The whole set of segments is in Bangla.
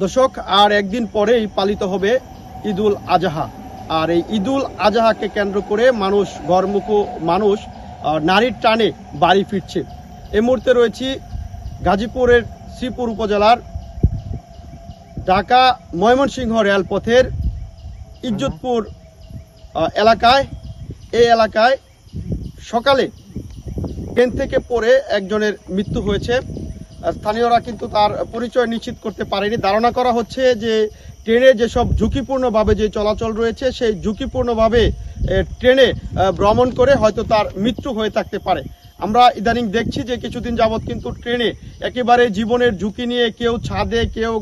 দর্শক, আর একদিন পরেই পালিত হবে ঈদুল আজহা। আর এই ঈদুল আজহাকে কেন্দ্র করে ঘরমুখো মানুষ নারীর টানে বাড়ি ফিরছে। এই মুহূর্তে রয়েছি গাজীপুরের শ্রীপুর উপজেলার ঢাকা ময়মনসিংহ রেলপথের ইজ্জতপুর এলাকায়। এই এলাকায় সকালে ট্রেন থেকে পড়ে একজনের মৃত্যু হয়েছে। স্থানীয়রা কিন্তু তার পরিচয় নিশ্চিত করতে পারেনি। ধারণা করা হচ্ছে যে ট্রেনে যেসব ঝুঁকিপূর্ণভাবে যে চলাচল রয়েছে, সেই ঝুঁকিপূর্ণভাবে ট্রেনে ভ্রমণ করে হয়তো তার মৃত্যু হয়ে থাকতে পারে। আমরা ইদানিং দেখছি যে কিছুদিন যাবৎ কিন্তু ট্রেনে একেবারে জীবনের ঝুঁকি নিয়ে কেউ ছাদে, কেউ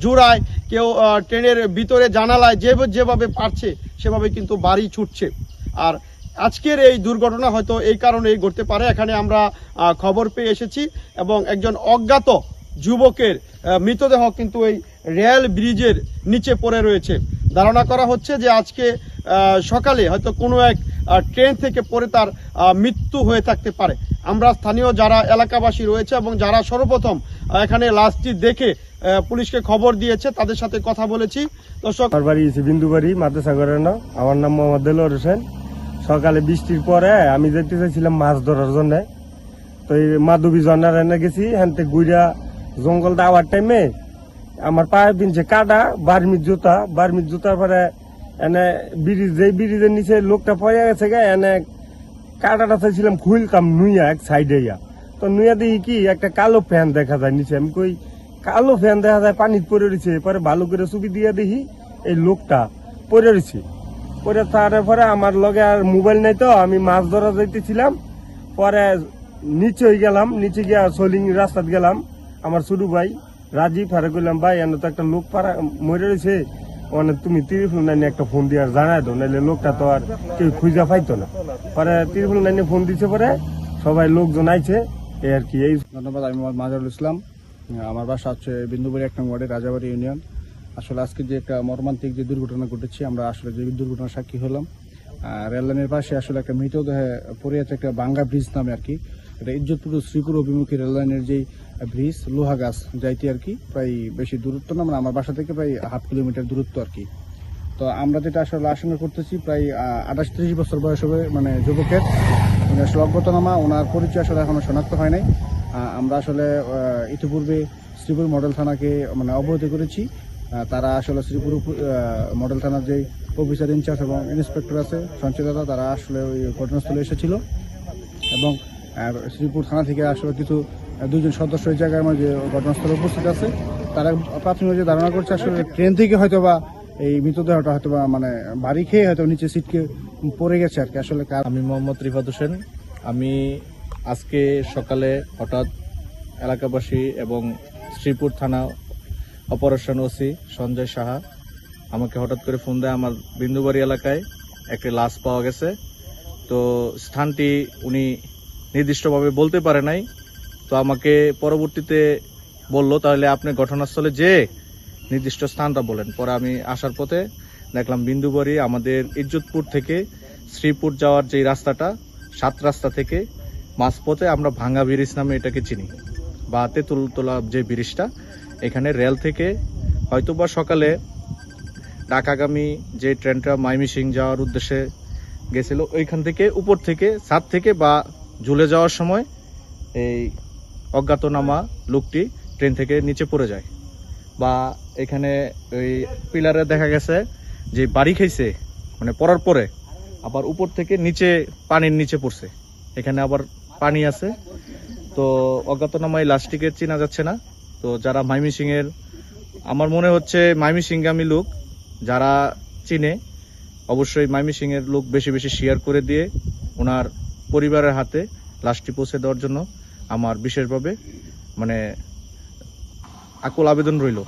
জোড়ায়, কেউ ট্রেনের ভিতরে জানালায় যেভাবে পারছে সেভাবে কিন্তু বাড়ি ছুটছে। আর আজকের এই দুর্ঘটনা হয়তো এই কারণেই ঘটতে পারে। এখানে আমরা খবর পেয়ে এসেছি এবং একজন অজ্ঞাত যুবকের মৃতদেহ কিন্তু এই রেল ব্রিজের নিচে পড়ে রয়েছে। ধারণা করা হচ্ছে যে আজকে সকালে হয়তো কোনো এক ট্রেন থেকে পড়ে তার মৃত্যু হয়ে থাকতে পারে। আমরা স্থানীয় যারা এলাকাবাসী রয়েছে এবং যারা সর্বপ্রথম এখানে লাশটি দেখে পুলিশকে খবর দিয়েছে তাদের সাথে কথা বলেছি। দর্শক, আমার বাড়ি বিন্দুবাড়ি মাদ্রাসাগরের না, আমার নাম মোহাম্মদ দেলোয়ার হোসেন। সকালে বৃষ্টির পরে আমি যেতে চাইছিলাম মাছ ধরার জন্য। তো এই মাধবী ঝর্ণার এনে গেছি, হ্যান্তে গুইরা জঙ্গল দেওয়ার টাইমে আমার পায়ে পিনছে কাটা, বার্মির জুতার পরে এনে ব্রিজের নিচে লোকটা পড়ে গেছে গে। এনে কাটাটা চাইছিলাম খুলতাম নুইয়া এক সাইডে ইয়া। তো নুইয়া দেখি কি একটা কালো ফ্যান দেখা যায় নিচে। আমি কই কালো ফ্যান দেখা যায় পানিতে পড়ে রয়েছে। পরে ভালো করে ছবি দিয়ে দেখি এই লোকটা পড়ে রয়েছে। পরে তারপরে আমার লগে আর মোবাইল নাই, তো আমি মাছ ধরা যাইতেছিলাম। পরে নিচে গেলাম, নিচে গিয়া সলিং রাস্তাত গেলাম। আমার ছোট ভাই রাজীব হারে করলাম, ভাই এনে তো একটা লোক পাড়া মরে রয়েছে, মানে তুমি ত্রিপুল নাইনে একটা ফোন দিয়ে আর জানাই দো, নাইলে লোকটা তো আর কেউ খুঁজা পাইতো না। পরে ত্রিপুল নাইনে ফোন দিছে, পরে সবাই লোকজন আইছে এই আর কি। এই ধন্যবাদ। আমি মাজারুল ইসলাম, আমার বাসা হচ্ছে বিন্দুবাড়ি 1 নং ওয়ার্ডে রাজাবাড়ি ইউনিয়ন। আসলে আজকে যে একটা মর্মান্তিক যে দুর্ঘটনা ঘটেছে, আমরা আসলে যে দুর্ঘটনার সাক্ষী হলাম। রেললাইনের পাশে আসলে একটা মৃতদেহ পড়ে আছে, একটা বাঙ্গা ব্রিজ নামে আর কি। এটা ইজ্জতপুর শ্রীপুর অভিমুখী রেললাইনের যেই ব্রিজ, লোহা গাছ যাইতে আর কি, প্রায় বেশি দূরত্ব না, মানে আমার বাসা থেকে প্রায় 1/2 কিলোমিটার দূরত্ব আর কি। তো আমরা যেটা আসলে আশঙ্কা করতেছি, প্রায় 28-30 বছর বয়স হবে মানে যুবকের, উনি আসলে অজ্ঞাতনামা, ওনার পরিচয় আসলে এখনো শনাক্ত হয় নাই। আমরা আসলে ইতিপূর্বে শ্রীপুর মডেল থানাকে মানে অবহিত করেছি। তারা আসলে শ্রীপুর মডেল থানার যে অফিসার ইনচার্জ এবং ইন্সপেক্টর আছে সঞ্চয়দাতা, তারা আসলে ওই ঘটনাস্থলে এসেছিল এবং শ্রীপুর থানা থেকে আসলে কিছু 2জন সদস্য এই জায়গায় যে ঘটনাস্থলে উপস্থিত আছে। তারা প্রাথমিক যে ধারণা করছে আসলে ট্রেন থেকে হয়তোবা এই মৃতদেহটা হয়তোবা মানে বাড়ি খেয়ে হয়তো নিচে সিটকে পড়ে গেছে আর কি। আসলে আমি মোহাম্মদ রিফাত হোসেন। আমি আজকে সকালে হঠাৎ এলাকাবাসী এবং শ্রীপুর থানা অপারেশন ওসি সঞ্জয় সাহা আমাকে হঠাৎ করে ফোন দেয়, আমার বিন্দুবাড়ি এলাকায় একটি লাশ পাওয়া গেছে। তো স্থানটি উনি নির্দিষ্টভাবে বলতে পারে নাই, তো আমাকে পরবর্তীতে বলল তাহলে আপনি ঘটনাস্থলে যে নির্দিষ্ট স্থানটা বলেন। পরে আমি আসার পথে দেখলাম বিন্দুবাড়ি আমাদের ইজ্জতপুর থেকে শ্রীপুর যাওয়ার যে রাস্তাটা, 7 রাস্তা থেকে মাঝপথে আমরা ভাঙ্গা ব্রিজ নামে এটাকে চিনি, বা তেঁতুলতলা যে ব্রিজটা, এখানে রেল থেকে হয়তোবা সকালে ঢাকাগামী যে ট্রেনটা ময়মনসিংহ যাওয়ার উদ্দেশ্যে গেছিল, ওইখান থেকে উপর থেকে ছাদ থেকে বা ঝুলে যাওয়ার সময় এই অজ্ঞাতনামা লোকটি ট্রেন থেকে নিচে পড়ে যায়। বা এখানে ওই পিলারে দেখা গেছে যে বাড়ি খাইছে, মানে পড়ার পরে আবার উপর থেকে নিচে পানির নিচে পড়ছে, এখানে আবার পানি আছে। তো অজ্ঞাতনামা এই লাশটিকে চেনা যাচ্ছে না। তো যারা ময়মনসিংহের, আমার মনে হচ্ছে ময়মনসিংহগামী লোক যারা চিনে, অবশ্যই ময়মনসিংহের লোক বেশি বেশি শেয়ার করে দিয়ে ওনার পরিবারের হাতে লাশটি পৌঁছে দেওয়ার জন্য আমার বিশেষভাবে মানে আকুল আবেদন রইল।